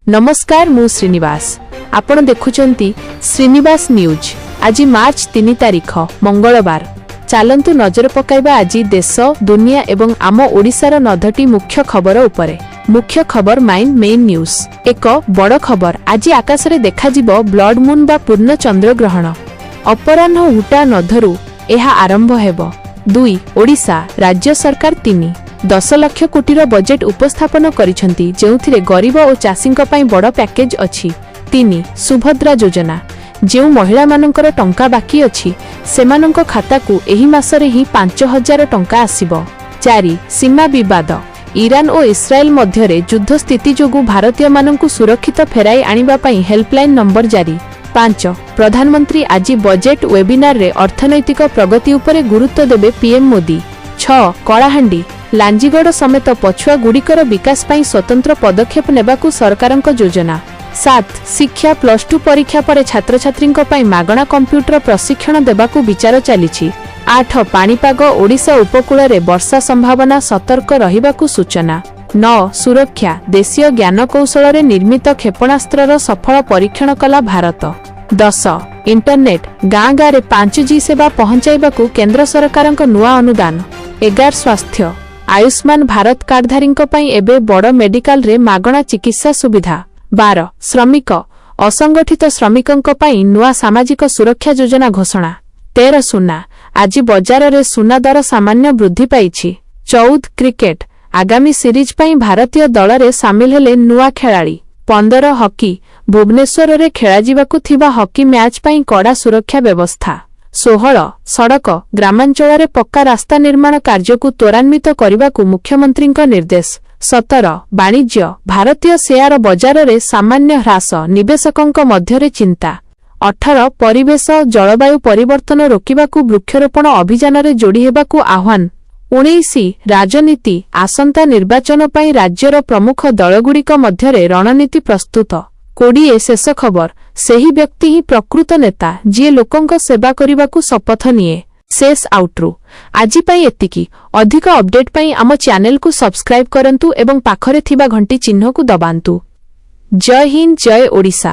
नमस्कार मु श्रीनिवास आपण देखुचंती श्रीनिवास न्यूज। आज मार्च 3 तारिख मंगलवार। चालंतु नजर पकाइबा आज देश दुनिया एवं आम ओडिशार 9टी मुख्य खबर उपरे। मुख्य खबर मेन न्यूज। एक बड़ खबर आज आकाश रे देखा जिवो ब्लड मून बा पूर्ण चंद्र ग्रहण। अपराह्न हुटा नधरु एहा आरंभ हेबो। 2 ओडिशा राज्य सरकार 10 लाख कोटीर बजेट उपस्थापन करिसंती जेउथिरे गरीब और चाषींक पई बड़ पैकेज अछि। 3 सुभद्रा योजना जेउ महिला मानकर टंका बाकी अछि सेमानंक खाता को एही मासरे ही 5000 टंका आसीबो। 4 सीमा विवाद ईरान और इस्राएल मध्यरे युद्ध स्थिति जोगु भारतीय माननकु सुरक्षित फेराई आनिबा पई हेल्पलाइन नंबर जारी। 5 प्रधानमंत्री आज बजेट वेबिनार रे अर्थनैतिक प्रगति उपरे गुरुत्व देबे पीएम मोदी। 6 कलाहांडी लांजीगड़ समेत पछुआ गुड़िकर विकास पाई स्वतंत्र पदक्षेप नेबाकू सरकारक योजना। 7 शिक्षा +2 परीक्षा पर छात्र छात्री मागणा कंप्यूटर प्रशिक्षण देबाकू विचार चली। 8 पाणीपाग ओडिशा उपकूल रे वर्षा संभावना सतर्क रहिबाकू सूचना। 9 सुरक्षा देशीय ज्ञान कौशल रे निर्मित क्षेपणास्त्रर सफल परीक्षण कला भारत। 10 इंटरनेट गाँ गाँ रे 5G सेवा पहुंचाइबाकू केंद्र सरकारक नुआ अनुदान। 11 स्वास्थ्य आयुष्मान भारत कार्डधारी एबे बड़ मेडिकल रे मागणा चिकित्सा सुविधा। 12 श्रमिक असंगठित श्रमिकों पई नुआ सामाजिक सुरक्षा योजना घोषणा। 13 सुना आज बाजार रे सुना दर सामान्य वृद्धि पाइछि। 14 क्रिकेट आगामी सीरीज पई भारतीय दल रे सामिल हेले नुआ खेलाड़ी। 15 हॉकी भुवनेश्वर रे खेला जिबाकू थिबा हॉकी मैच पई कड़ा सुरक्षा व्यवस्था। 16 सड़क ग्रामांचल रे पक्का रास्ता निर्माण कार्य को त्वरान्वित करने मुख्यमंत्री निर्देश। 17 वाणिज्य भारतीय शेयर बाजार रे सामान्य ह्रास निवेशकों मध्यरे चिंता। 18 परिवेश जलवायु परिवर्तन रोकिबाकू वृक्षरोपण अभियान रे जोड़ी हेबाकू आह्वान। 19 राजनीति आसंता निर्वाचन पई राज्यर प्रमुख दलगुड़िक मध्यरे रणनीति प्रस्तुत। 20 शेष खबर सेही व्यक्ति ही प्रकृत नेता जी लोकों सेवा करने शपथ निये। शेष आउट्रो आज पाई एतिकी। अधिक अपडेट पाई आम चैनल को सब्सक्राइब करंतु एवं पाखरे थिबा घंटी चिन्ह को दबांतु। जय हिंद जय ओडिशा।